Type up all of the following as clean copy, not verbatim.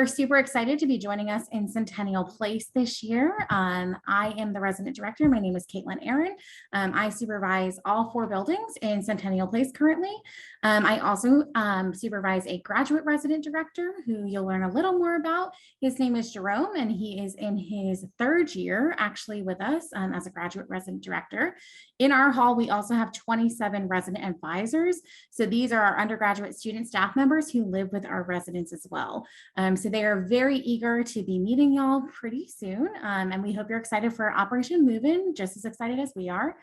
are super excited to be joining us in Centennial Place this year. I am the resident director. My name is Caitlin Aaron. I supervise all 4 buildings in Centennial Place currently. I also supervise a graduate resident director who you'll learn a little more about. His name is Jerome, and he is in his 3rd year actually with us as a graduate resident director. In our hall, we also have 27 resident advisors. So these are our undergraduate student staff members who live with our residents as well. So they are very eager to be meeting y'all pretty soon. And we hope you're excited for Operation Move In, just as excited as we are.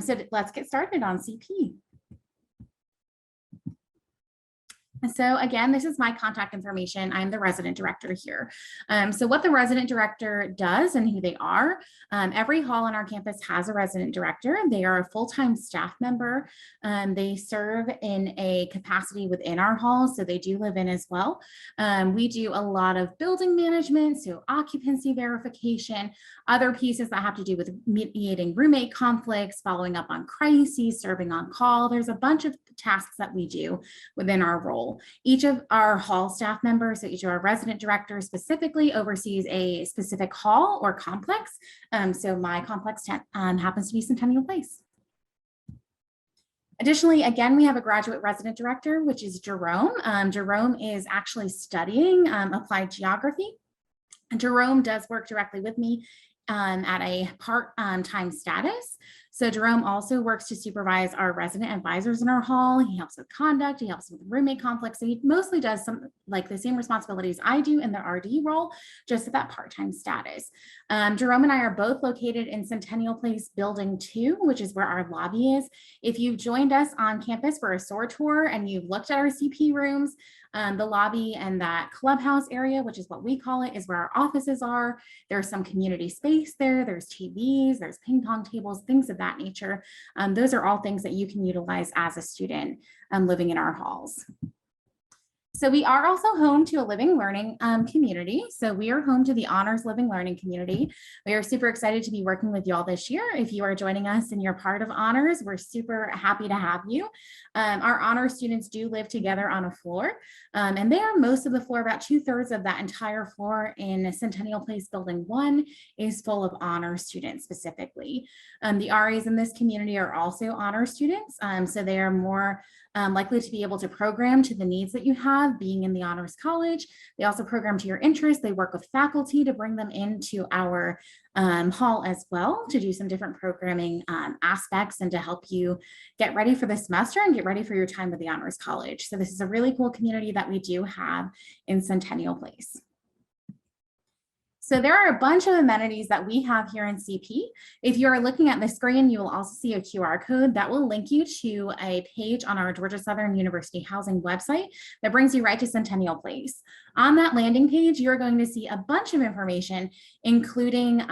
So let's get started on CP. So again, this is my contact information. I'm the resident director here. So what the resident director does and who they are, every hall on our campus has a resident director. They are a full-time staff member. They serve in a capacity within our hall, so they do live in as well. We do a lot of building management, so occupancy verification, other pieces that have to do with mediating roommate conflicts, following up on crises, serving on call. There's a bunch of tasks that we do within our role. Each of our hall staff members, so each of our resident directors specifically oversees a specific hall or complex. So my complex happens to be Centennial Place. Additionally, again, we have a graduate resident director, which is Jerome. Jerome is actually studying applied geography. And Jerome does work directly with me at a part-time status. So Jerome also works to supervise our resident advisors in our hall. He helps with conduct, he helps with roommate conflicts. So he mostly does some like the same responsibilities I do in the RD role, just at that part-time status. Jerome and I are both located in Centennial Place Building 2, which is where our lobby is. If you've joined us on campus for a SOAR tour and you've looked at our CP rooms, the lobby and that clubhouse area, which is what we call it, is where our offices are. There's some community space there. There's TVs, there's ping pong tables, things of that nature. Those are all things that you can utilize as a student living in our halls. So we are also home to a living learning community. So we are home to the Honors Living Learning community. We are super excited to be working with y'all this year. If you are joining us and you're part of Honors, we're super happy to have you. Our Honors students do live together on a floor, and they are most of the floor. About 2/3 of that entire floor in Centennial Place Building 1 is full of Honors students specifically. The RAs in this community are also Honors students, so they are more likely to be able to program to the needs that you have being in the Honors College. They also program to your interests. They work with faculty to bring them into our hall as well to do some different programming aspects and to help you get ready for the semester and get ready for your time with the Honors College. So this is a really cool community that we do have in Centennial Place. So there are a bunch of amenities that we have here in CP. If you are looking at the screen, you will also see a QR code that will link you to a page on our Georgia Southern University housing website that brings you right to Centennial Place. On that landing page, you're going to see a bunch of information, including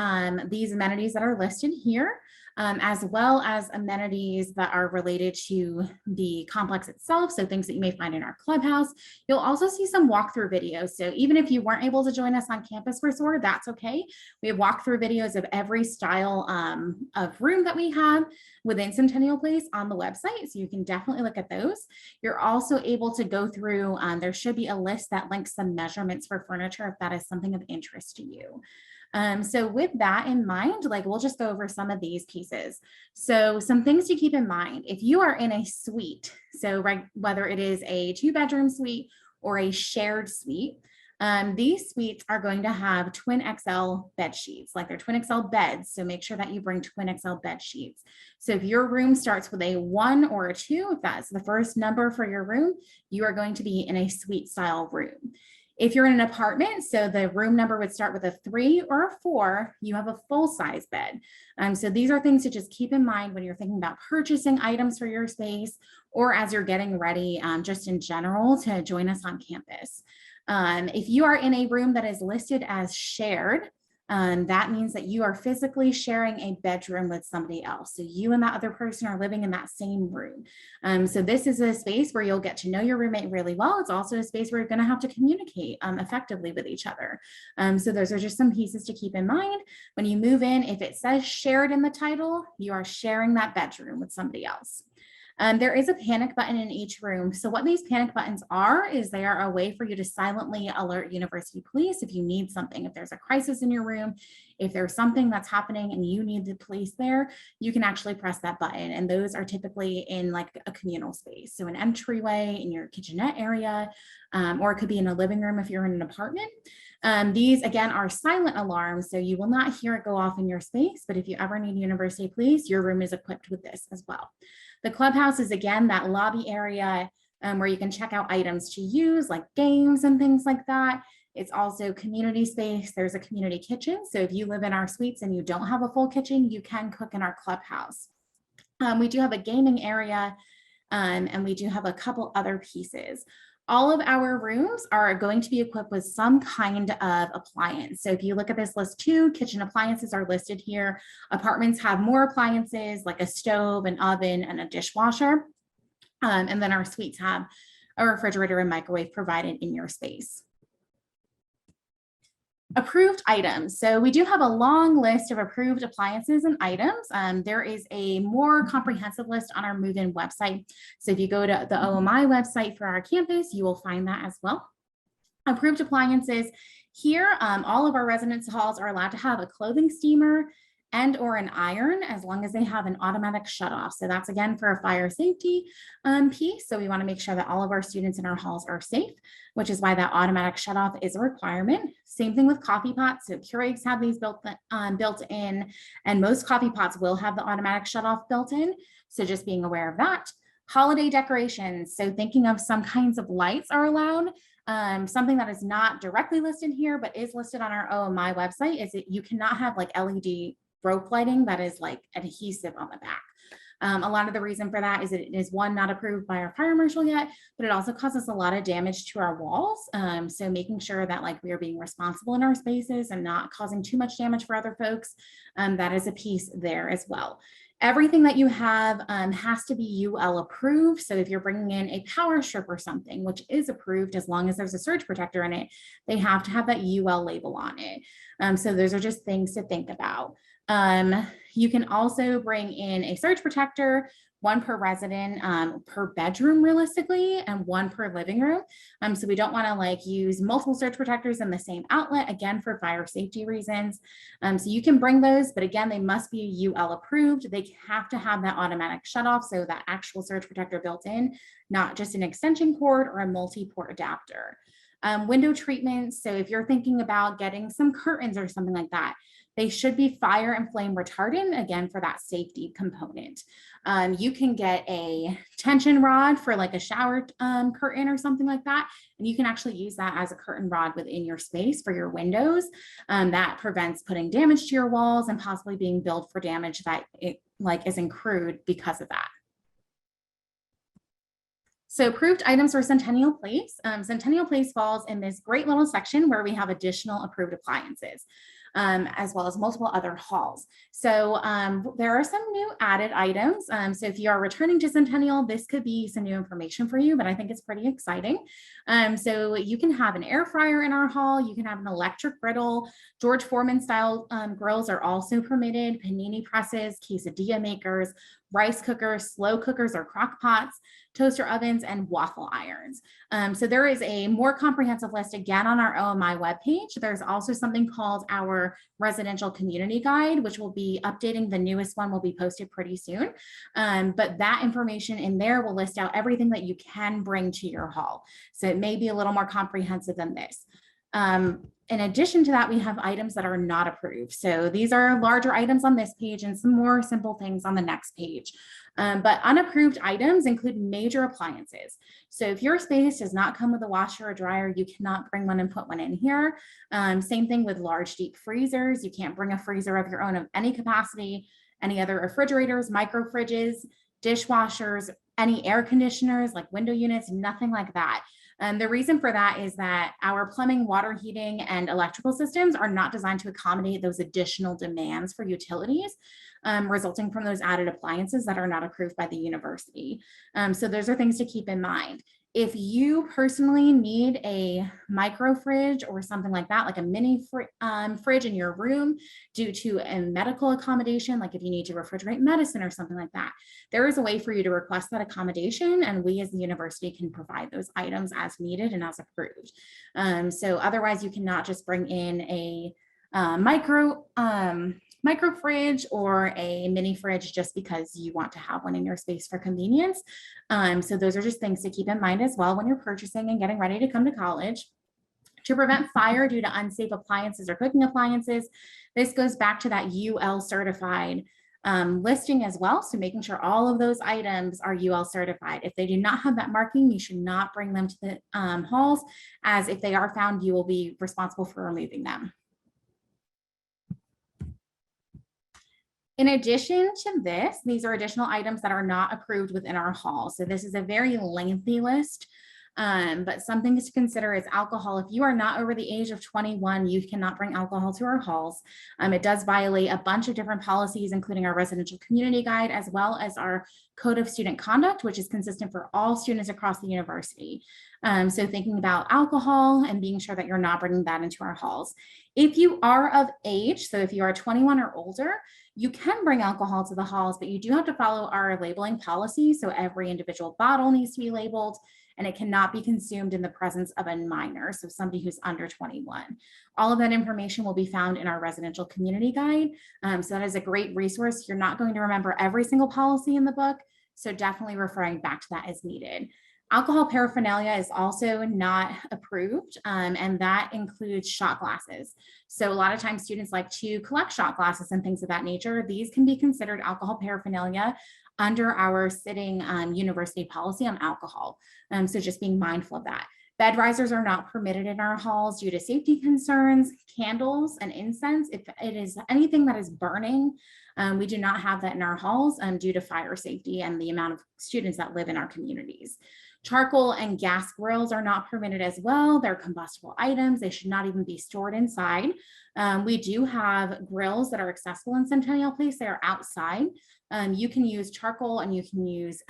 these amenities that are listed here, as well as amenities that are related to the complex itself. So things that you may find in our clubhouse. You'll also see some walkthrough videos. So even if you weren't able to join us on campus for SOAR, that's okay. We have walkthrough videos of every style of room that we have within Centennial Place on the website. So you can definitely look at those. You're also able to go through, there should be a list that links some measurements for furniture if that is something of interest to you. So with that in mind, like we'll just go over some of these pieces. So some things to keep in mind, if you are in a suite, so whether it is a 2-bedroom suite or a shared suite, these suites are going to have twin XL bed sheets, like they're twin XL beds. So make sure that you bring twin XL bed sheets. So if your room starts with a 1 or a 2, if that's the first number for your room, you are going to be in a suite style room. If you're in an apartment, so the room number would start with a 3 or a 4, you have a full-size bed. So these are things to just keep in mind when you're thinking about purchasing items for your space or as you're getting ready just in general to join us on campus. If you are in a room that is listed as shared, that means that you are physically sharing a bedroom with somebody else. So you and that other person are living in that same room. So this is a space where you'll get to know your roommate really well. It's also a space where you're going to have to communicate effectively with each other. So those are just some pieces to keep in mind. When you move in, if it says shared in the title, you are sharing that bedroom with somebody else. There is a panic button in each room. So what these panic buttons are is they are a way for you to silently alert university police if you need something. If there's a crisis in your room, if there's something that's happening and you need the police there, you can actually press that button. And those are typically in like a communal space. So an entryway, in your kitchenette area, or it could be in a living room if you're in an apartment. These again are silent alarms, so you will not hear it go off in your space, but if you ever need university police, your room is equipped with this as well. The clubhouse is again that lobby area where you can check out items to use like games and things like that. It's also community space. There's a community kitchen. So if you live in our suites and you don't have a full kitchen, you can cook in our clubhouse. We do have a gaming area and we do have a couple other pieces. All of our rooms are going to be equipped with some kind of appliance. So if you look at this list too, kitchen appliances are listed here. Apartments have more appliances like a stove, an oven, and a dishwasher. And then our suites have a refrigerator and microwave provided in your space. Approved items. So we do have a long list of approved appliances and items. There is a more comprehensive list on our move-in website. So if you go to the OMI website for our campus, you will find that as well. Approved appliances. Here, all of our residence halls are allowed to have a clothing steamer and or an iron as long as they have an automatic shutoff. So that's again for a fire safety piece. So we want to make sure that all of our students in our halls are safe, which is why that automatic shutoff is a requirement. Same thing with coffee pots. So Keurigs have these built in, and most coffee pots will have the automatic shutoff built in. So just being aware of that. Holiday decorations. So thinking of some kinds of lights are allowed. Something that is not directly listed here, but is listed on our OMI website is that you cannot have like LED rope lighting that is like adhesive on the back. A lot of the reason for that is that it is one, not approved by our fire marshal yet, but it also causes a lot of damage to our walls. So making sure that like we are being responsible in our spaces and not causing too much damage for other folks, that is a piece there as well. Everything that you have has to be UL approved. So if you're bringing in a power strip or something, which is approved as long as there's a surge protector in it, they have to have that UL label on it. So those are just things to think about. You can also bring in a surge protector, one per resident per bedroom realistically, and one per living room. So we don't want to like use multiple surge protectors in the same outlet, again, for fire safety reasons. So you can bring those, but again, they must be UL approved. They have to have that automatic shutoff, so that actual surge protector built in, not just an extension cord or a multi-port adapter. Window treatments. So if you're thinking about getting some curtains or something like that, they should be fire and flame retardant, again, for that safety component. You can get a tension rod for like a shower curtain or something like that. And you can actually use that as a curtain rod within your space for your windows. That prevents putting damage to your walls and possibly being billed for damage that it like is accrued because of that. So approved items for Centennial Place. Centennial Place falls in this great little section where we have additional approved appliances. As well as multiple other halls. So there are some new added items. So if you are returning to Centennial, this could be some new information for you, but I think it's pretty exciting. So you can have an air fryer in our hall. You can have an electric griddle. George Foreman style grills are also permitted. Panini presses, quesadilla makers, rice cookers, slow cookers or crock pots, toaster ovens, and waffle irons. So there is a more comprehensive list again on our OMI webpage. There's also something called our residential community guide, which will be updating. The newest one will be posted pretty soon. But that information in there will list out everything that you can bring to your hall. So it may be a little more comprehensive than this. In addition to that, we have items that are not approved. So these are larger items on this page and some more simple things on the next page. But unapproved items include major appliances. So if your space does not come with a washer or dryer, you cannot bring one and put one in here. Same thing with large deep freezers. You can't bring a freezer of your own of any capacity, any other refrigerators, micro fridges, dishwashers, any air conditioners like window units, nothing like that. The reason for that is that our plumbing, water heating, and electrical systems are not designed to accommodate those additional demands for utilities resulting from those added appliances that are not approved by the university. So those are things to keep in mind. If you personally need a micro fridge or something like that, like a mini fridge in your room due to a medical accommodation, like if you need to refrigerate medicine or something like that, there is a way for you to request that accommodation, and we as the university can provide those items as needed and as approved. So otherwise you cannot just bring in a micro fridge or a mini fridge just because you want to have one in your space for convenience. So those are just things to keep in mind as well when you're purchasing and getting ready to come to college. To prevent fire due to unsafe appliances or cooking appliances, this goes back to that UL certified listing as well. So making sure all of those items are UL certified. If they do not have that marking, you should not bring them to the halls, as if they are found, you will be responsible for removing them. In addition to this, these are additional items that are not approved within our hall. So this is a very lengthy list, but something to consider is alcohol. If you are not over the age of 21, you cannot bring alcohol to our halls. It does violate a bunch of different policies, including our residential community guide, as well as our code of student conduct, which is consistent for all students across the university. So thinking about alcohol and being sure that you're not bringing that into our halls. If you are of age, so if you are 21 or older, you can bring alcohol to the halls, but you do have to follow our labeling policy. So every individual bottle needs to be labeled, and it cannot be consumed in the presence of a minor, so somebody who's under 21. All of that information will be found in our residential community guide. So that is a great resource. You're not going to remember every single policy in the book, so definitely referring back to that as needed. Alcohol paraphernalia is also not approved, and that includes shot glasses. So a lot of times students like to collect shot glasses and things of that nature. These can be considered alcohol paraphernalia under our sitting university policy on alcohol. So just being mindful of that. Bed risers are not permitted in our halls due to safety concerns. Candles and incense, if it is anything that is burning, we do not have that in our halls due to fire safety and the amount of students that live in our communities. Charcoal and gas grills are not permitted as well. They're combustible items. They should not even be stored inside. We do have grills that are accessible in Centennial Place. They are outside. You can use charcoal and you can use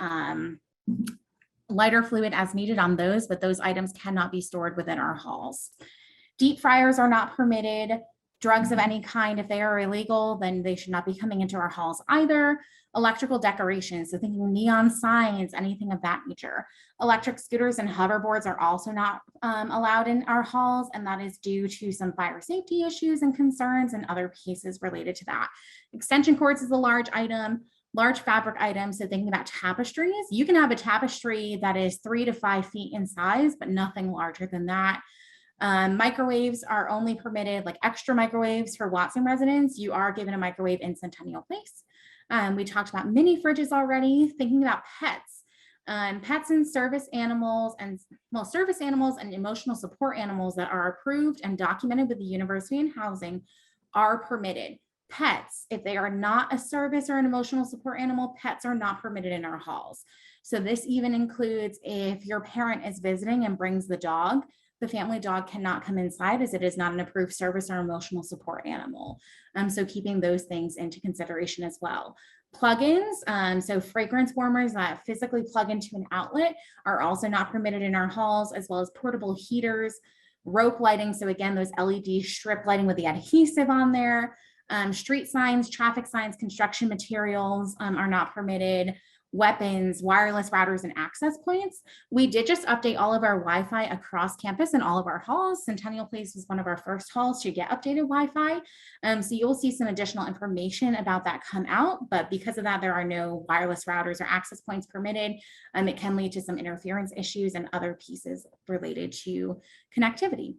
lighter fluid as needed on those, but those items cannot be stored within our halls. Deep fryers are not permitted. Drugs of any kind, if they are illegal, then they should not be coming into our halls either. Electrical decorations, so thinking neon signs, anything of that nature. Electric scooters and hoverboards are also not allowed in our halls, and that is due to some fire safety issues and concerns and other pieces related to that. Extension cords is a large item. Large fabric items, so thinking about tapestries, you can have a tapestry that is 3 to 5 feet in size, but nothing larger than that. Microwaves are only permitted, like extra microwaves for Watson residents. You are given a microwave in Centennial Place. We talked about mini fridges already. Thinking about pets. Pets and service animals and emotional support animals that are approved and documented with the university and housing are permitted. Pets, if they are not a service or an emotional support animal, pets are not permitted in our halls. So this even includes if your parent is visiting and brings the dog, the family dog cannot come inside as it is not an approved service or emotional support animal. So keeping those things into consideration as well. Plugins, so fragrance warmers that physically plug into an outlet are also not permitted in our halls, as well as portable heaters, rope lighting. So again, those LED strip lighting with the adhesive on there. Street signs, traffic signs, construction materials are not permitted. Weapons, wireless routers, and access points. We did just update all of our Wi-Fi across campus in all of our halls. Centennial Place was one of our first halls to get updated Wi-Fi. So you will see some additional information about that come out, but because of that, there are no wireless routers or access points permitted. It can lead to some interference issues and other pieces related to connectivity.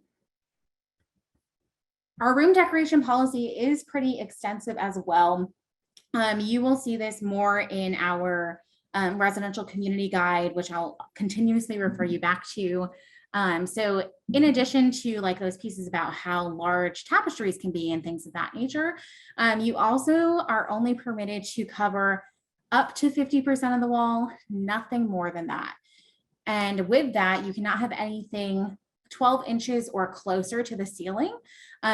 Our room decoration policy is pretty extensive as well. You will see this more in our residential community guide, which I'll continuously refer you back to. So in addition to like those pieces about how large tapestries can be and things of that nature, you also are only permitted to cover up to 50% of the wall, nothing more than that. And with that, you cannot have anything 12 inches or closer to the ceiling.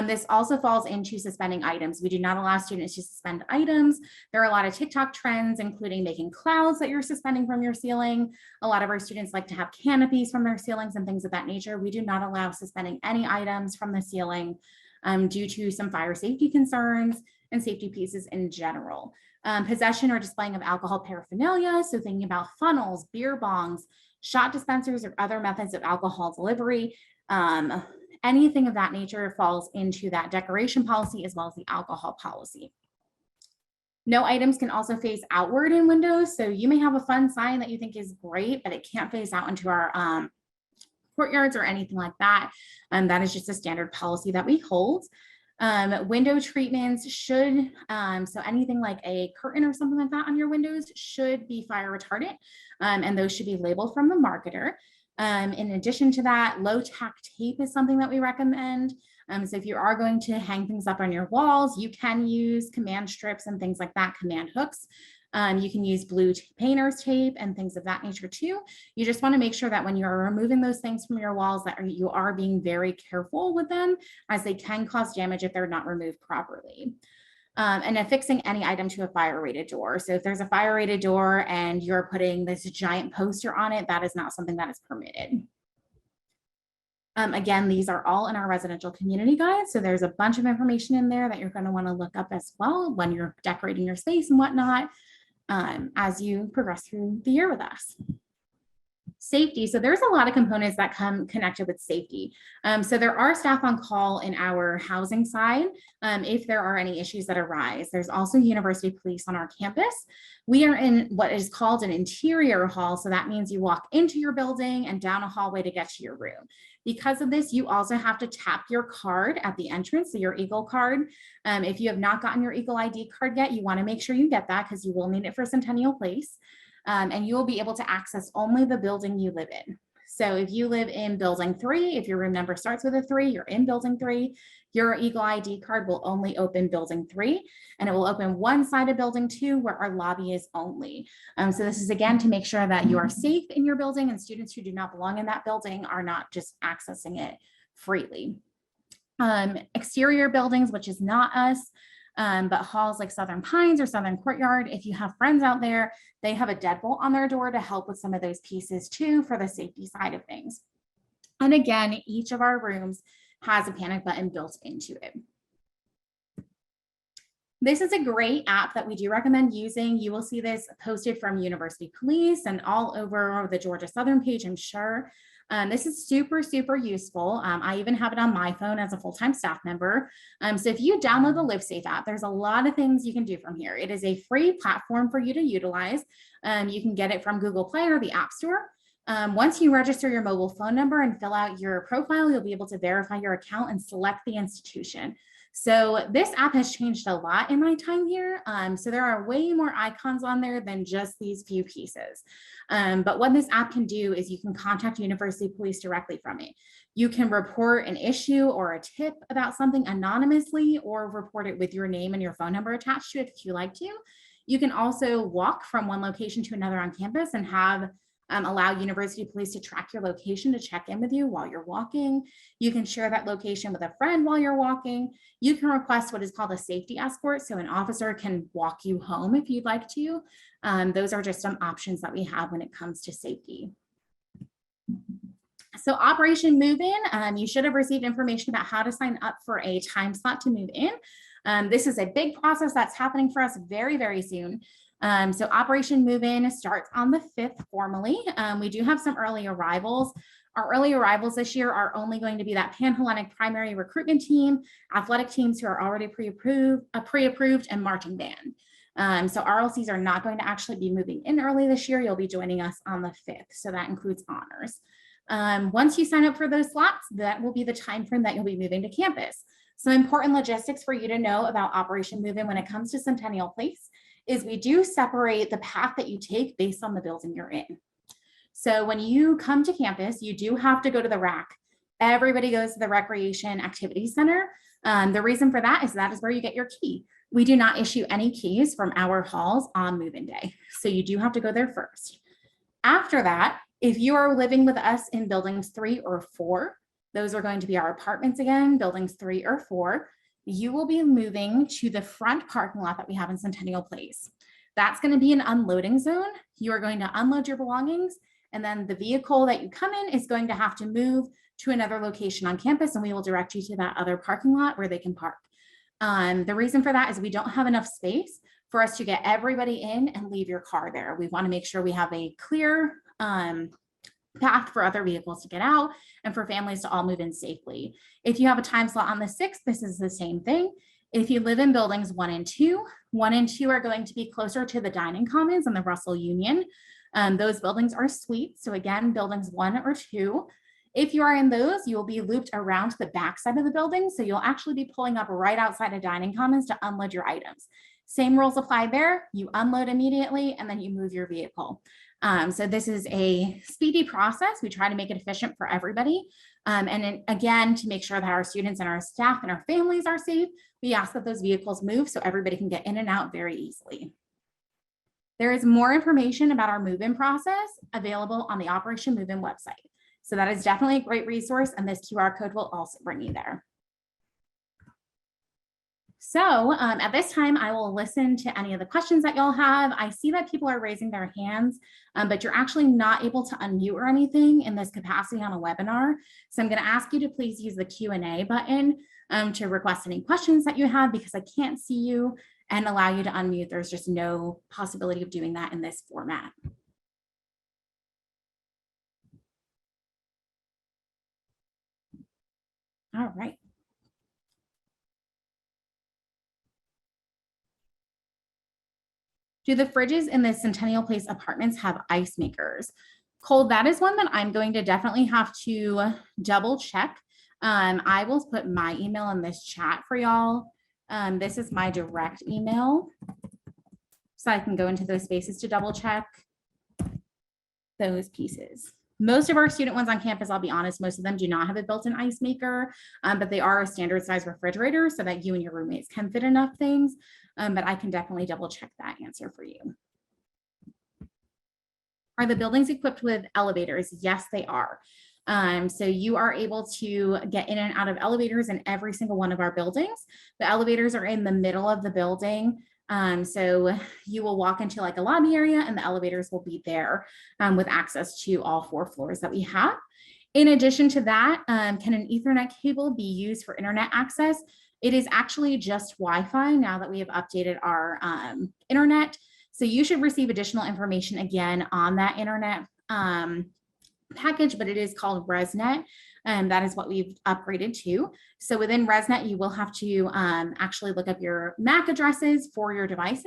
This also falls into suspending items. We do not allow students to suspend items. There are a lot of TikTok trends, including making clouds that you're suspending from your ceiling. A lot of our students like to have canopies from their ceilings and things of that nature. We do not allow suspending any items from the ceiling due to some fire safety concerns and safety pieces in general. Possession or displaying of alcohol paraphernalia, so thinking about funnels, beer bongs, shot dispensers, or other methods of alcohol delivery. Anything of that nature falls into that decoration policy as well as the alcohol policy. No items can also face outward in windows. So you may have a fun sign that you think is great, but it can't face out into our courtyards or anything like that. That is just a standard policy that we hold. Window treatments should, so anything like a curtain or something like that on your windows should be fire retardant, and those should be labeled from the marketer. In addition to that, low tack tape is something that we recommend. So if you are going to hang things up on your walls, you can use command strips and things like that, command hooks. You can use blue painter's tape and things of that nature too. You just want to make sure that when you're removing those things from your walls that you are being very careful with them, as they can cause damage if they're not removed properly. And affixing any item to a fire rated door. So if there's a fire rated door and you're putting this giant poster on it, that is not something that is permitted. Again, these are all in our residential community guide. So there's a bunch of information in there that you're going to want to look up as well when you're decorating your space and whatnot as you progress through the year with us. Safety. So there's a lot of components that come connected with safety. So there are staff on call in our housing side if there are any issues that arise. There's also university police on our campus. We are in what is called an interior hall. So that means you walk into your building and down a hallway to get to your room. Because of this, you also have to tap your card at the entrance, so your Eagle card. If you have not gotten your Eagle ID card yet, you want to make sure you get that because you will need it for Centennial Place. And you will be able to access only the building you live in. So if you live in building 3, if your room number starts with a 3, you're in building 3, your Eagle ID card will only open building 3, and it will open one side of building 2 where our lobby is only. So this is again to make sure that you are safe in your building and students who do not belong in that building are not just accessing it freely. Exterior buildings, which is not us, but halls like Southern Pines or Southern Courtyard, if you have friends out there, they have a deadbolt on their door to help with some of those pieces too for the safety side of things. And again, each of our rooms has a panic button built into it. This is a great app that we do recommend using. You will see this posted from University Police and all over the Georgia Southern page, I'm sure. This is super, super useful. I even have it on my phone as a full-time staff member. So if you download the LiveSafe app, there's a lot of things you can do from here. It is a free platform for you to utilize. You can get it from Google Play or the App Store. Once you register your mobile phone number and fill out your profile, you'll be able to verify your account and select the institution. So this app has changed a lot in my time here. So there are way more icons on there than just these few pieces. But what this app can do is you can contact University Police directly from it. You can report an issue or a tip about something anonymously or report it with your name and your phone number attached to it if you like to. You can also walk from one location to another on campus and have allow University Police to track your location to check in with you while you're walking. You can share that location with a friend while you're walking. You can request what is called a safety escort, so an officer can walk you home if you'd like to. Those are just some options that we have when it comes to safety. So Operation Move In, you should have received information about how to sign up for a time slot to move in. This is a big process that's happening for us very, very soon. So Operation Move In starts on the 5th formally. We do have some early arrivals. Our early arrivals this year are only going to be that Pan-Hellenic primary recruitment team, athletic teams who are already pre-approved, and marching band. So RLCs are not going to actually be moving in early this year. You'll be joining us on the 5th. So that includes honors. Once you sign up for those slots, that will be the time frame that you'll be moving to campus. Some important logistics for you to know about Operation Move In when it comes to Centennial Place is we do separate the path that you take based on the building you're in. So when you come to campus, you do have to go to the RAC. Everybody goes to the Recreation Activity Center. The reason for that is where you get your key. We do not issue any keys from our halls on move-in day. So you do have to go there first. After that, if you are living with us in buildings 3 or 4, Those are going to be our apartments again, buildings 3 or 4. You will be moving to the front parking lot that we have in Centennial Place. That's going to be an unloading zone. You are going to unload your belongings, and then the vehicle that you come in is going to have to move to another location on campus, and we will direct you to that other parking lot where they can park. The reason for that is we don't have enough space for us to get everybody in and leave your car there. We want to make sure we have a clear path for other vehicles to get out and for families to all move in safely. If you have a time slot on the 6th, this is the same thing. If you live in buildings 1 and 2, 1 and 2 are going to be closer to the dining commons and the Russell Union. Those buildings are suites. So again, buildings 1 or 2. If you are in those, you will be looped around to the back side of the building. So you'll actually be pulling up right outside of dining commons to unload your items. Same rules apply there. You unload immediately and then you move your vehicle. So this is a speedy process. We try to make it efficient for everybody. And then, again, to make sure that our students and our staff and our families are safe, we ask that those vehicles move so everybody can get in and out very easily. There is more information about our move-in process available on the Operation Move-In website. So that is definitely a great resource, and this QR code will also bring you there. So at this time, I will listen to any of the questions that y'all have. I see that people are raising their hands, but you're actually not able to unmute or anything in this capacity on a webinar. So I'm going to ask you to please use the Q&A button to request any questions that you have, because I can't see you and allow you to unmute. There's just no possibility of doing that in this format. All right. Do the fridges in the Centennial Place apartments have ice makers? Cole, that is one that I'm going to definitely have to double check. I will put my email in this chat for y'all. This is my direct email, so I can go into those spaces to double check those pieces. Most of our student ones on campus, I'll be honest, most of them do not have a built-in ice maker, but they are a standard size refrigerator so that you and your roommates can fit enough things. But I can definitely double check that answer for you. Are the buildings equipped with elevators? Yes, they are. So you are able to get in and out of elevators in every single one of our buildings. The elevators are in the middle of the building. So you will walk into like a lobby area and the elevators will be there with access to all 4 floors that we have. In addition to that, can an Ethernet cable be used for internet access? It is actually just Wi-Fi now that we have updated our internet. So you should receive additional information again on that internet package, but it is called ResNet. And that is what we've upgraded to. So within ResNet, you will have to actually look up your MAC addresses for your devices,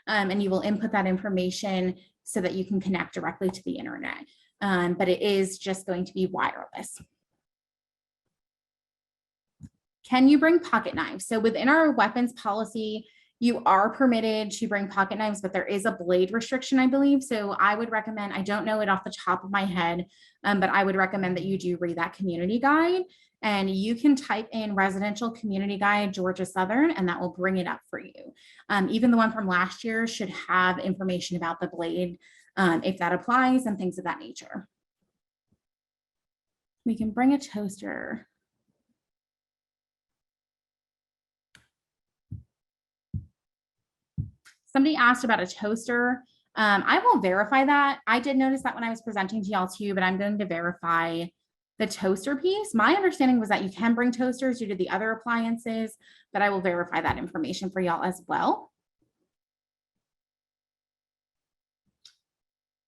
and you will input that information so that you can connect directly to the internet. But it is just going to be wireless. Can you bring pocket knives? So within our weapons policy, you are permitted to bring pocket knives, but there is a blade restriction, I believe. So I would recommend, I don't know it off the top of my head, but I would recommend that you do read that community guide, and you can type in residential community guide, Georgia Southern, and that will bring it up for you. Even the one from last year should have information about the blade, if that applies, and things of that nature. We can bring a toaster. Somebody asked about a toaster. I will verify that. I did notice that when I was presenting to y'all too, but I'm going to verify the toaster piece. My understanding was that you can bring toasters due to the other appliances, but I will verify that information for y'all as well.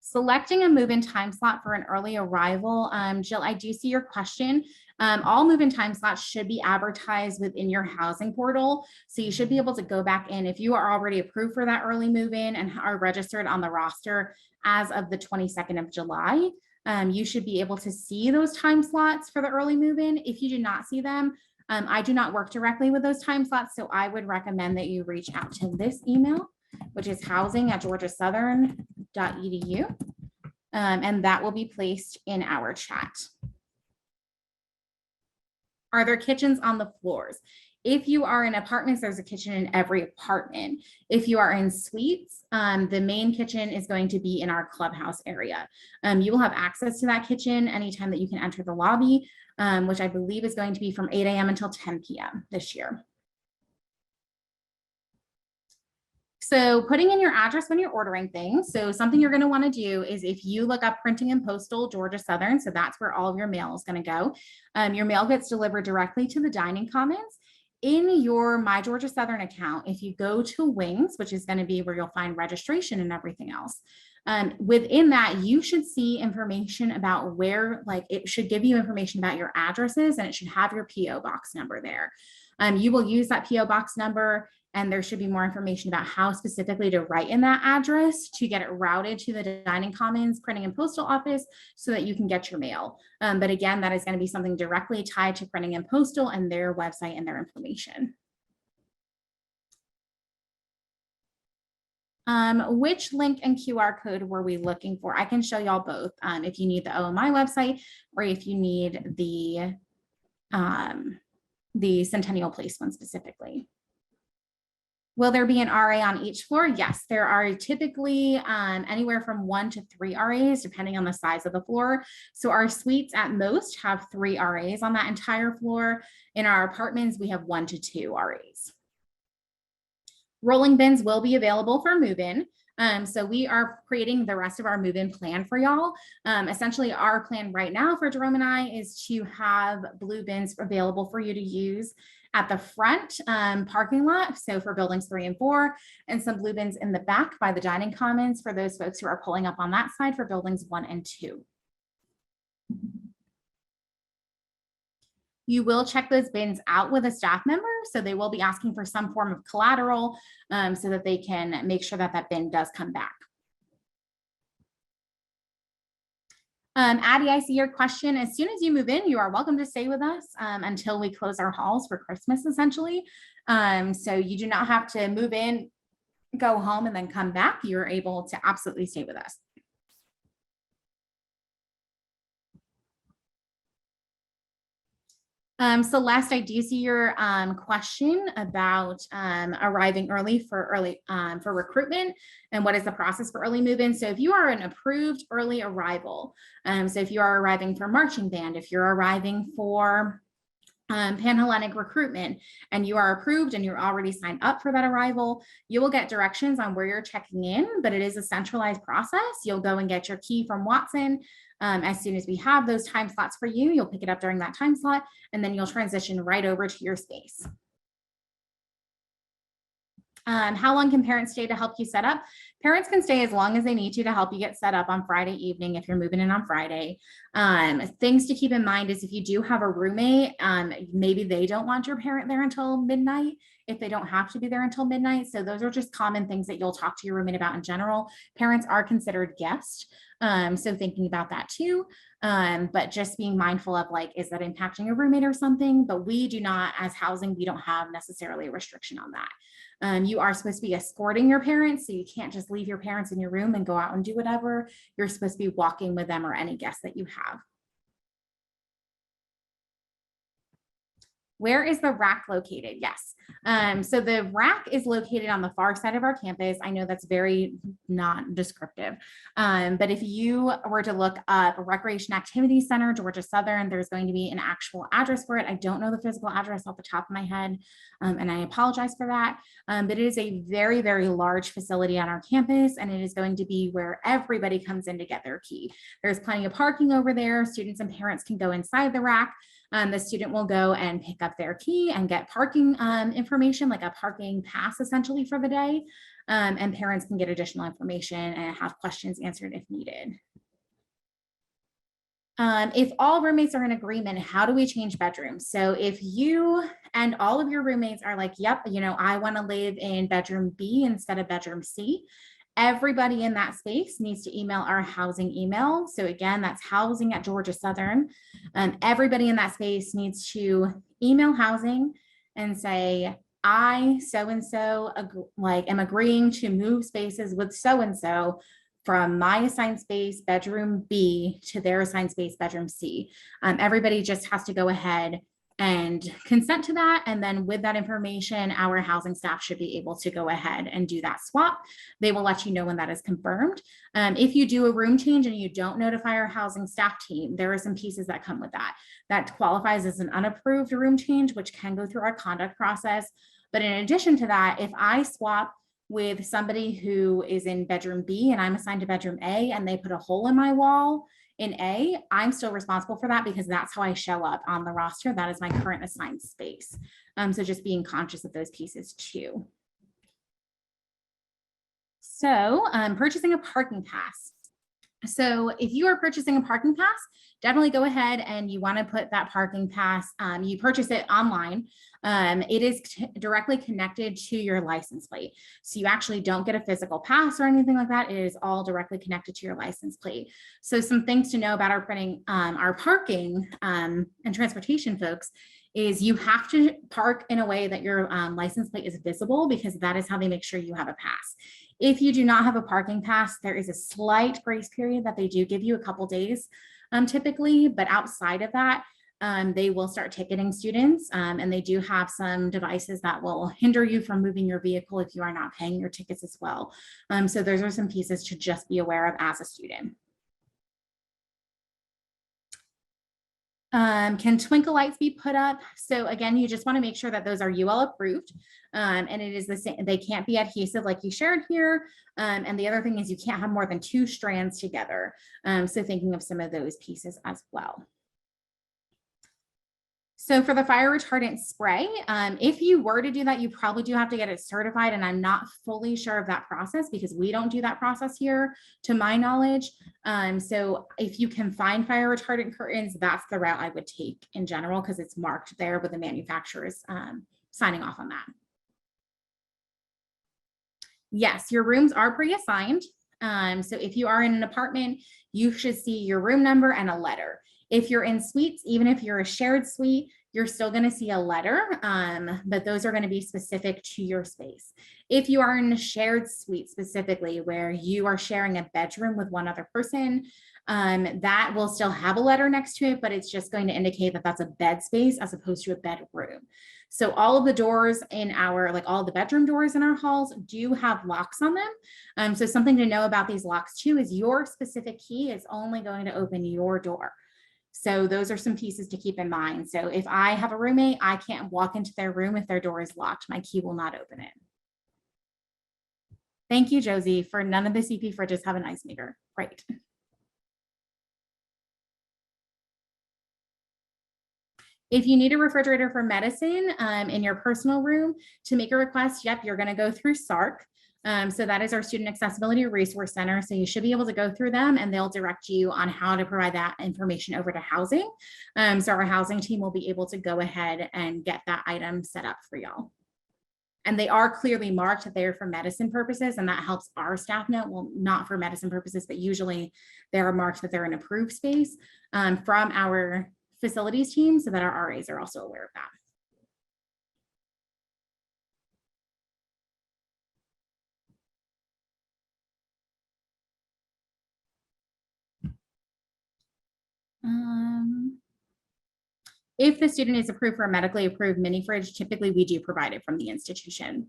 Selecting a move-in time slot for an early arrival. Jill, I do see your question. All move-in time slots should be advertised within your housing portal. So you should be able to go back in if you are already approved for that early move-in and are registered on the roster as of the 22nd of July. You should be able to see those time slots for the early move-in. If you do not see them, I do not work directly with those time slots. So I would recommend that you reach out to this email, which is housing@Georgiasouthern.edu. And that will be placed in our chat. Are there kitchens on the floors? If you are in apartments, there's a kitchen in every apartment. If you are in suites, the main kitchen is going to be in our clubhouse area. You will have access to that kitchen anytime that you can enter the lobby. which I believe is going to be from 8 a.m. until 10 p.m. this year. So putting in your address when you're ordering things. So something you're going to want to do is if you look up printing and postal Georgia Southern, so that's where all of your mail is going to go. Your mail gets delivered directly to the dining commons. In your My Georgia Southern account, if you go to Wings, which is going to be where you'll find registration and everything else, within that, you should see information about where, like it should give you information about your addresses, and it should have your PO box number there. You will use that PO box number, and there should be more information about how specifically to write in that address to get it routed to the dining commons, printing and postal office so that you can get your mail. But again, that is going to be something directly tied to printing and postal and their website and their information. Which link and QR code were we looking for? I can show y'all both if you need the OMI website or if you need the Centennial Place one specifically. Will there be an RA on each floor? Yes, there are typically anywhere from 1 to 3 RAs, depending on the size of the floor. So our suites at most have 3 RAs on that entire floor. In our apartments, we have 1 to 2 RAs. Rolling bins will be available for move-in. So we are creating the rest of our move-in plan for y'all. Essentially, our plan right now for Jerome and I is to have blue bins available for you to use at the front parking lot, so for buildings 3 and 4, and some blue bins in the back by the dining commons for those folks who are pulling up on that side for buildings 1 and 2. You will check those bins out with a staff member, so they will be asking for some form of collateral so that they can make sure that that bin does come back. Addie, I see your question. As soon as you move in, you are welcome to stay with us until we close our halls for Christmas, essentially. So you do not have to move in, go home, and then come back. You're able to absolutely stay with us. Celeste, I do see your question about arriving early for recruitment and what is the process for early move-in. So if you are an approved early arrival, so if you are arriving for marching band, if you're arriving for Pan-Hellenic recruitment and you are approved and you're already signed up for that arrival, you will get directions on where you're checking in, but it is a centralized process. You'll go and get your key from Watson. As soon as we have those time slots for you, you'll pick it up during that time slot, and then you'll transition right over to your space. How long can parents stay to help you set up? Parents can stay as long as they need to help you get set up on Friday evening if you're moving in on Friday. Things to keep in mind is if you do have a roommate, maybe they don't want your parent there until midnight if they don't have to be there until midnight. So those are just common things that you'll talk to your roommate about in general. Parents are considered guests. So thinking about that too, but just being mindful of like, is that impacting your roommate or something? But we do not, as housing, we don't have necessarily a restriction on that. You are supposed to be escorting your parents, so you can't just leave your parents in your room and go out and do whatever. You're supposed to be walking with them or any guests that you have. Where is the rack located? Yes. So the rack is located on the far side of our campus. I know that's very not descriptive, but if you were to look up Recreation Activity Center, Georgia Southern, there's going to be an actual address for it. I don't know the physical address off the top of my head, and I apologize for that, but it is a very, very large facility on our campus, and it is going to be where everybody comes in to get their key. There's plenty of parking over there. Students and parents can go inside the rack. The student will go and pick up their key and get parking information, like a parking pass essentially for the day. And parents can get additional information and have questions answered if needed. If all roommates are in agreement, how do we change bedrooms? So if you and all of your roommates are like, yep, you know, I want to live in bedroom B instead of bedroom C, everybody in that space needs to email our housing email. So again, that's housing at Georgia Southern. Everybody in that space needs to email housing and say, I so-and-so am agreeing to move spaces with so-and-so from my assigned space bedroom B to their assigned space bedroom C. Everybody just has to go ahead and consent to that. And then with that information, our housing staff should be able to go ahead and do that swap. They will let you know when that is confirmed. If you do a room change and you don't notify our housing staff team, there are some pieces that come with that. That qualifies as an unapproved room change, which can go through our conduct process. But in addition to that, if I swap with somebody who is in bedroom B and I'm assigned to bedroom A and they put a hole in my wall in A, I'm still responsible for that because that's how I show up on the roster. That is my current assigned space. So just being conscious of those pieces too. So purchasing a parking pass. So if you are purchasing a parking pass, definitely go ahead and you want to put that parking pass, you purchase it online. It is directly connected to your license plate. So you actually don't get a physical pass or anything like that. It is all directly connected to your license plate. So some things to know about our parking and transportation folks is you have to park in a way that your license plate is visible because that is how they make sure you have a pass. If you do not have a parking pass, there is a slight grace period that they do give you, a couple days typically, but outside of that, they will start ticketing students and they do have some devices that will hinder you from moving your vehicle if you are not paying your tickets as well. So those are some pieces to just be aware of as a student. Can twinkle lights be put up? So again, you just want to make sure that those are UL approved and it is the same. They can't be adhesive like you shared here. And the other thing is you can't have more than 2 strands together. So thinking of some of those pieces as well. So for the fire retardant spray, if you were to do that, you probably do have to get it certified. And I'm not fully sure of that process because we don't do that process here to my knowledge. So if you can find fire retardant curtains, that's the route I would take in general because it's marked there with the manufacturers signing off on that. Yes, your rooms are pre-assigned. So if you are in an apartment, you should see your room number and a letter. If you're in suites, even if you're a shared suite, you're still going to see a letter, but those are going to be specific to your space. If you are in a shared suite specifically where you are sharing a bedroom with one other person, that will still have a letter next to it, but it's just going to indicate that that's a bed space as opposed to a bedroom. So all of the doors in our, like all the bedroom doors in our halls do have locks on them. So something to know about these locks too is your specific key is only going to open your door. So those are some pieces to keep in mind. So if I have a roommate, I can't walk into their room if their door is locked. My key will not open it. Thank you, Josie, for none of the CP fridges have an ice maker. Great. If you need a refrigerator for medicine in your personal room to make a request, yep, you're going to go through SARC. So that is our Student Accessibility Resource Center. So you should be able to go through them and they'll direct you on how to provide that information over to housing. So our housing team will be able to go ahead and get that item set up for y'all. And they are clearly marked that they're for medicine purposes, and that helps our staff know, well, not for medicine purposes, but usually they're marked that they're an approved space from our facilities team so that our RAs are also aware of that. If the student is approved for a medically approved mini fridge, typically we do provide it from the institution.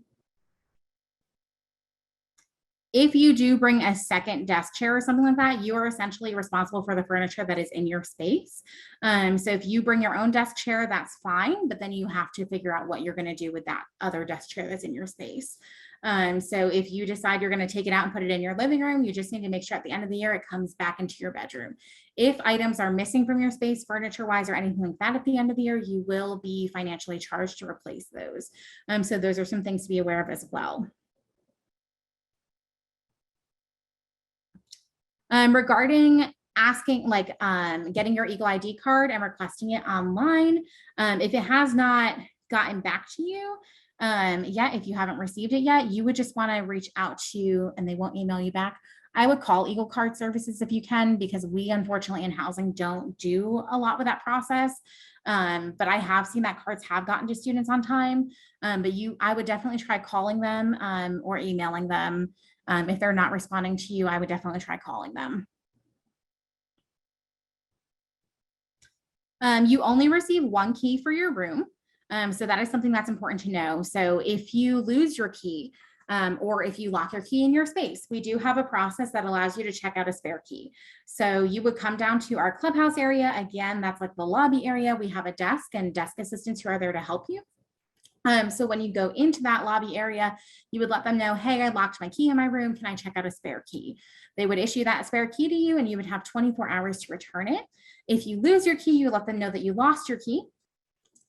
If you do bring a second desk chair or something like that, you are essentially responsible for the furniture that is in your space. So if you bring your own desk chair, that's fine, but then you have to figure out what you're going to do with that other desk chair that's in your space. So if you decide you're going to take it out and put it in your living room, you just need to make sure at the end of the year it comes back into your bedroom. If items are missing from your space, furniture-wise or anything like that at the end of the year, you will be financially charged to replace those. So those are some things to be aware of as well. Regarding asking, like getting your Eagle ID card and requesting it online, if it has not gotten back to you yet, if you haven't received it yet, you would just want to reach out to, and they won't email you back. I would call Eagle Card Services if you can, because we unfortunately in housing don't do a lot with that process. But I have seen that cards have gotten to students on time. But I would definitely try calling them or emailing them. If they're not responding to you, I would definitely try calling them. You only receive one key for your room. So that is something that's important to know. So if you lose your key, or if you lock your key in your space, we do have a process that allows you to check out a spare key. So you would come down to our clubhouse area. Again, that's like the lobby area. We have a desk and desk assistants who are there to help you. So when you go into that lobby area, you would let them know, hey, I locked my key in my room. Can I check out a spare key? They would issue that spare key to you and you would have 24 hours to return it. If you lose your key, you let them know that you lost your key.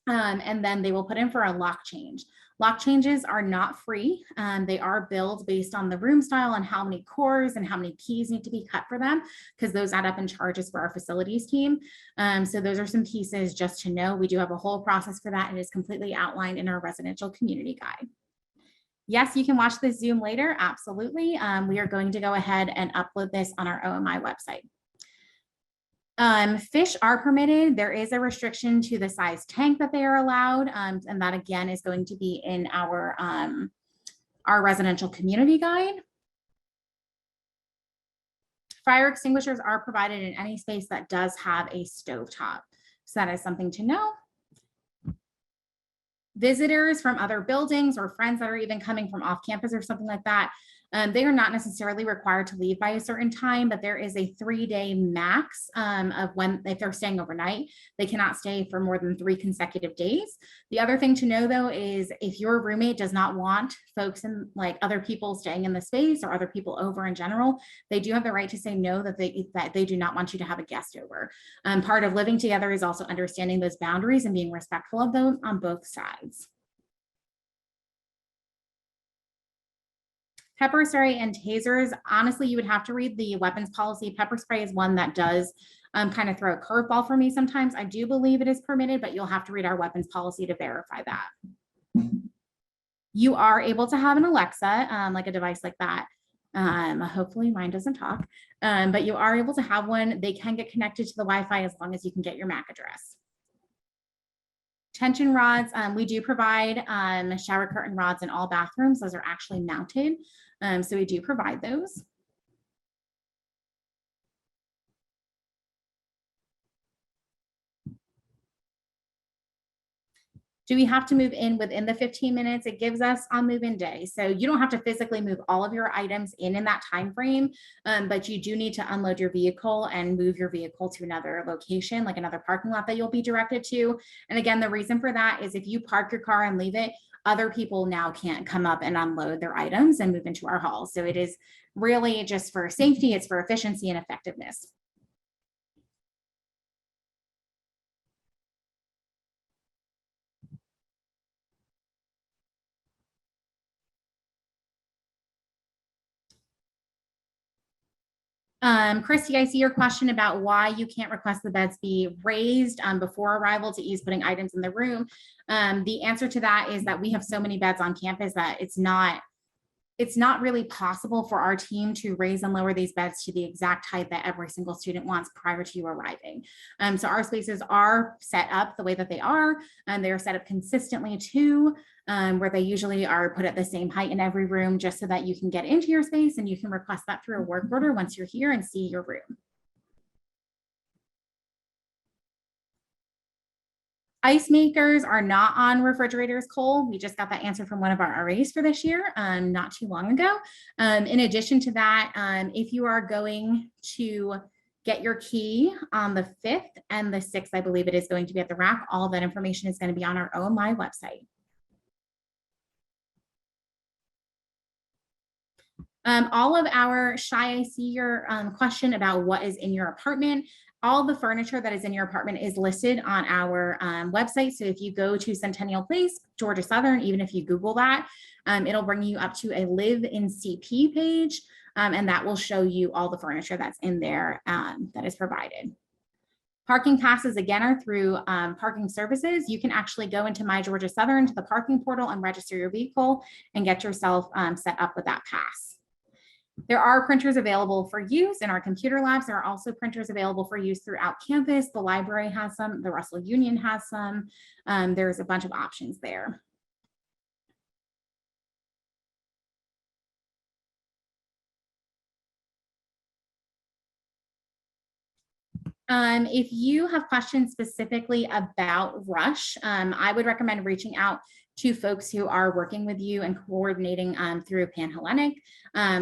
And then they will put in for a lock change. Lock changes are not free. They are billed based on the room style and how many cores and how many keys need to be cut for them, because those add up in charges for our facilities team. So those are some pieces just to know. We do have a whole process for that. It is completely outlined in our residential community guide. Yes, you can watch this Zoom later. Absolutely. We are going to go ahead and upload this on our OMI website. Fish are permitted. There is a restriction to the size tank that they are allowed. And that again is going to be in our residential community guide. Fire extinguishers are provided in any space that does have a stovetop. So that is something to know. Visitors from other buildings or friends that are even coming from off campus or something like that, they are not necessarily required to leave by a certain time, but there is a 3-day max of when, if they're staying overnight, they cannot stay for more than 3 consecutive days. The other thing to know though is if your roommate does not want folks and like other people staying in the space or other people over in general, they do have the right to say no, that they do not want you to have a guest over. Part of living together is also understanding those boundaries and being respectful of them on both sides. Pepper spray and tasers, honestly, you would have to read the weapons policy. Pepper spray is one that does kind of throw a curveball for me sometimes. I do believe it is permitted, but you'll have to read our weapons policy to verify that. You are able to have an Alexa, like a device like that. Hopefully mine doesn't talk, but you are able to have one. They can get connected to the Wi-Fi as long as you can get your MAC address. Tension rods, we do provide shower curtain rods in all bathrooms. Those are actually mounted. So we do provide those. Do we have to move in within the 15 minutes it gives us on move-in day? So you don't have to physically move all of your items in that time frame, but you do need to unload your vehicle and move your vehicle to another location, like another parking lot that you'll be directed to. And again, the reason for that is if you park your car and leave it, other people now can't come up and unload their items and move into our hall. So it is really just for safety, it's for efficiency and effectiveness. Christy, I see your question about why you can't request the beds be raised before arrival to ease putting items in the room. The answer to that is that we have so many beds on campus that it's not really possible for our team to raise and lower these beds to the exact height that every single student wants prior to you arriving. So our spaces are set up the way that they are, and they're set up consistently too, where they usually are put at the same height in every room just so that you can get into your space and you can request that through a work order once you're here and see your room. Ice makers are not on refrigerators, Cole. We just got that answer from one of our RAs for this year, not too long ago. In addition to that, if you are going to get your key on the 5th and the 6th, I believe it is going to be at the rack. All that information is going to be on our OMI website. All of our I see your question about what is in your apartment. All the furniture that is in your apartment is listed on our website. So if you go to Centennial Place, Georgia Southern, even if you Google that, it'll bring you up to a live in CP page, and that will show you all the furniture that's in there that is provided. Parking passes, again, are through parking services. You can actually go into My Georgia Southern to the parking portal and register your vehicle and get yourself set up with that pass. There are printers available for use in our computer labs. There are also printers available for use throughout campus. The library has some, the Russell Union has some. There's a bunch of options there. If you have questions specifically about Rush, I would recommend reaching out to folks who are working with you and coordinating through Panhellenic.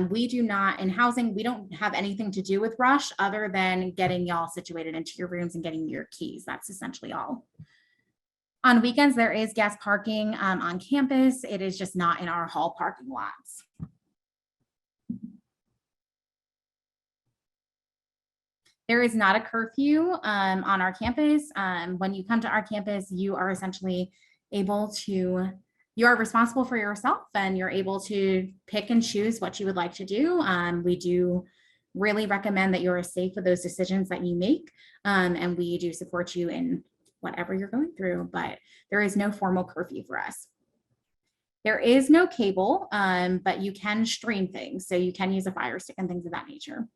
We do not, in housing, we don't have anything to do with Rush other than getting y'all situated into your rooms and getting your keys. That's essentially all. On weekends, there is guest parking on campus. It is just not in our hall parking lots. There is not a curfew on our campus. When you come to our campus, you are essentially able to, you are responsible for yourself and you're able to pick and choose what you would like to do. We do really recommend that you're safe with those decisions that you make. And we do support you in whatever you're going through, but there is no formal curfew for us. There is no cable, but you can stream things. So you can use a Fire Stick and things of that nature.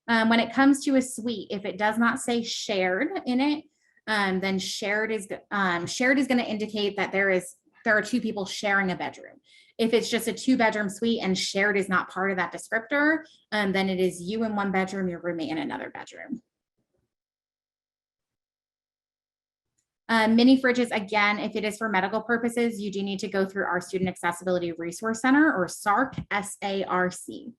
When it comes to a suite, if it does not say shared in it, then shared is going to indicate that there are two people sharing a bedroom. If it's just a 2-bedroom suite and shared is not part of that descriptor, then it is you in one bedroom, your roommate in another bedroom. Mini fridges, again, if it is for medical purposes, you do need to go through our Student Accessibility Resource Center, or SARC, S-A-R-C.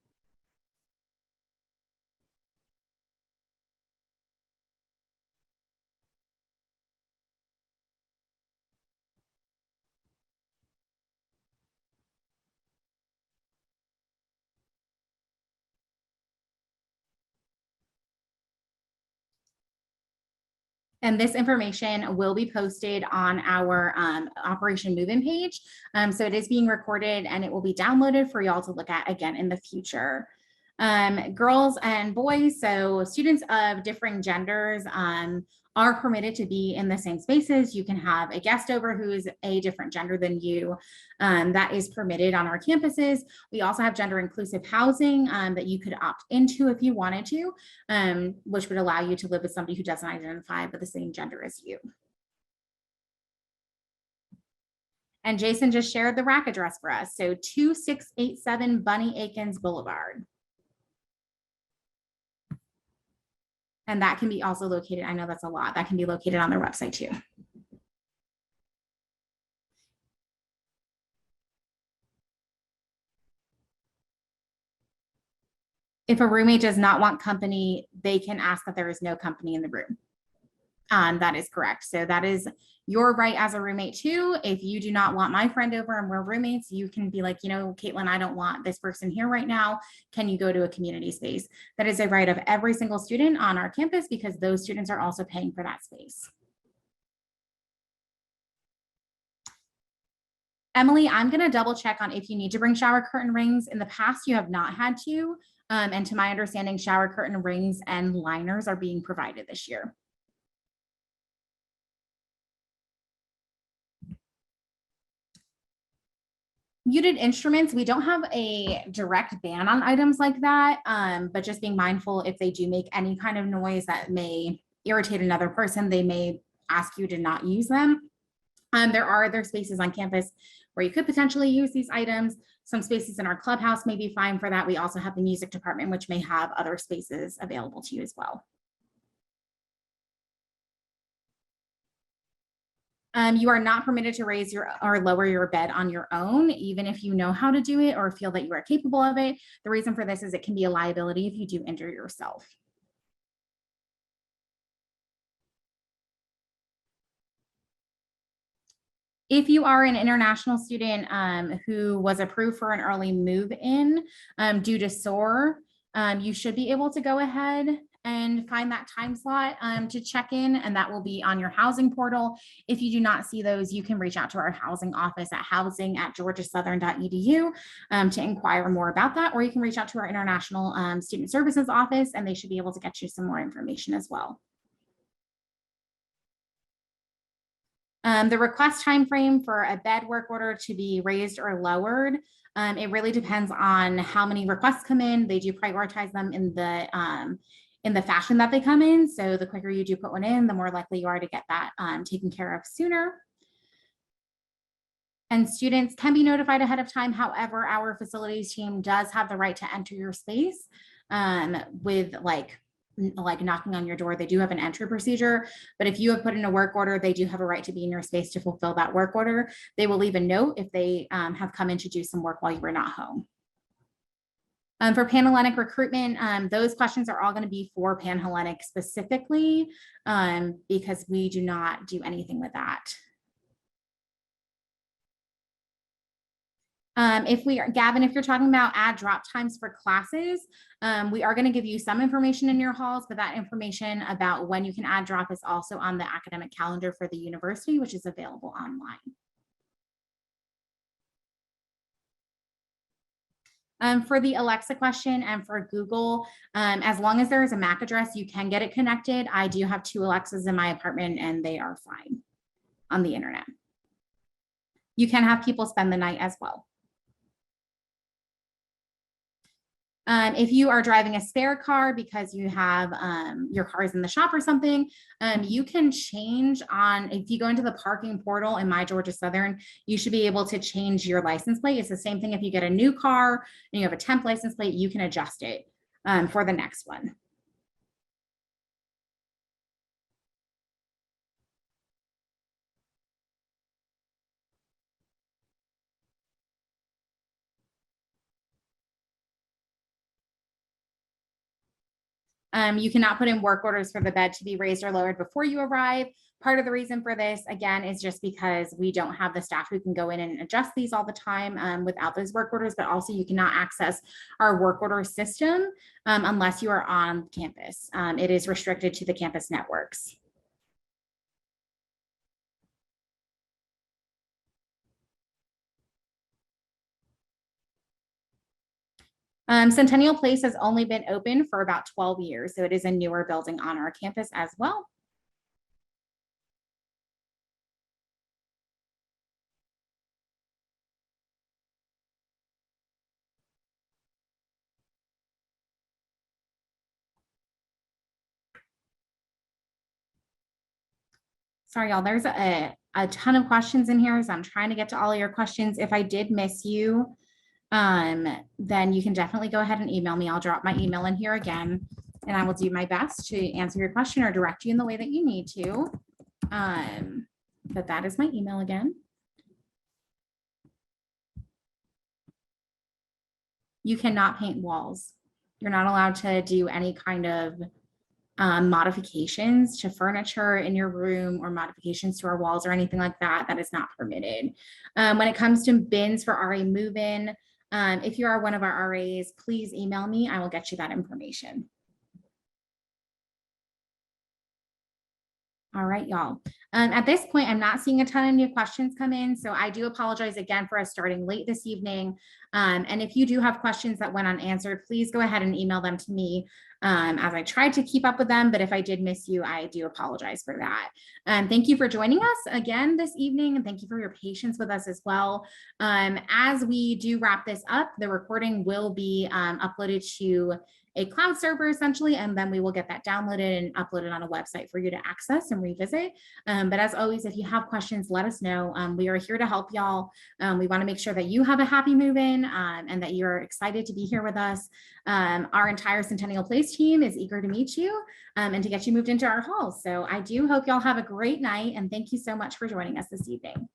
And this information will be posted on our Operation Move-In page. So it is being recorded and it will be downloaded for y'all to look at again in the future. Girls and boys, so students of differing genders are permitted to be in the same spaces. You can have a guest over who is a different gender than you. That is permitted on our campuses. We also have gender inclusive housing that you could opt into if you wanted to, which would allow you to live with somebody who doesn't identify with the same gender as you. And Jason just shared the rack address for us. So 2687 Bunny Akins Boulevard. And that can be also located, I know that's a lot, that can be located on their website too. If a roommate does not want company, they can ask that there is no company in the room. That is correct. So that is your right as a roommate too. If you do not want my friend over and we're roommates, you can be like, you know, Caitlin, I don't want this person here right now. Can you go to a community space? That is a right of every single student on our campus because those students are also paying for that space. Emily, I'm going to double check on if you need to bring shower curtain rings. In the past, you have not had to. And to my understanding, shower curtain rings and liners are being provided this year. Muted instruments, we don't have a direct ban on items like that, but just being mindful if they do make any kind of noise that may irritate another person, they may ask you to not use them. There are other spaces on campus where you could potentially use these items. Some spaces in our clubhouse may be fine for that. We also have the music department, which may have other spaces available to you as well. You are not permitted to raise or lower your bed on your own, even if you know how to do it or feel that you are capable of it. The reason for this is it can be a liability if you do injure yourself. If you are an international student who was approved for an early move-in due to SOAR, you should be able to go ahead and find that time slot to check in, and that will be on your housing portal. If you do not see those, you can reach out to our housing office at housing@Georgiasouthern.edu to inquire more about that, or you can reach out to our international student services office and they should be able to get you some more information as well. The request time frame for a bed work order to be raised or lowered, it really depends on how many requests come in. They do prioritize them in the fashion that they come in. So the quicker you do put one in, the more likely you are to get that taken care of sooner. And students can be notified ahead of time. However, our facilities team does have the right to enter your space with like knocking on your door. They do have an entry procedure, but if you have put in a work order, they do have a right to be in your space to fulfill that work order. They will leave a note if they have come in to do some work while you were not home. For Panhellenic recruitment, those questions are all going to be for Panhellenic specifically, because we do not do anything with that. If we are, Gavin, if you're talking about add drop times for classes, we are going to give you some information in your halls, but that information about when you can add drop is also on the academic calendar for the university, which is available online. For the Alexa question and for Google, as long as there is a MAC address, you can get it connected. I do have 2 Alexas in my apartment and they are fine on the internet. You can have people spend the night as well. If you are driving a spare car because you have your car is in the shop or something, you can change on, if you go into the parking portal in My Georgia Southern, you should be able to change your license plate. It's the same thing if you get a new car and you have a temp license plate, you can adjust it for the next one. You cannot put in work orders for the bed to be raised or lowered before you arrive. Part of the reason for this, again, is just because we don't have the staff who can go in and adjust these all the time without those work orders, but also you cannot access our work order system unless you are on campus. It is restricted to the campus networks. Centennial Place has only been open for about 12 years, so it is a newer building on our campus as well. Sorry, y'all, there's a ton of questions in here, so I'm trying to get to all of your questions. If I did miss you, then you can definitely go ahead and email me. I'll drop my email in here again, and I will do my best to answer your question or direct you in the way that you need to. But that is my email again. You cannot paint walls. You're not allowed to do any kind of modifications to furniture in your room or modifications to our walls or anything like that. That is not permitted. When it comes to bins for RA move-in, if you are one of our RAs, please email me. I will get you that information. All right, y'all. At this point, I'm not seeing a ton of new questions come in, so I do apologize again for us starting late this evening. And if you do have questions that went unanswered, please go ahead and email them to me as I tried to keep up with them. But if I did miss you, I do apologize for that. Thank you for joining us again this evening, and thank you for your patience with us as well. As we do wrap this up, the recording will be uploaded to a cloud server essentially, and then we will get that downloaded and uploaded on a website for you to access and revisit. But as always, if you have questions, let us know. We are here to help y'all. We want to make sure that you have a happy move-in and that you're excited to be here with us. Our entire Centennial Place team is eager to meet you and to get you moved into our halls. So I do hope y'all have a great night, and thank you so much for joining us this evening.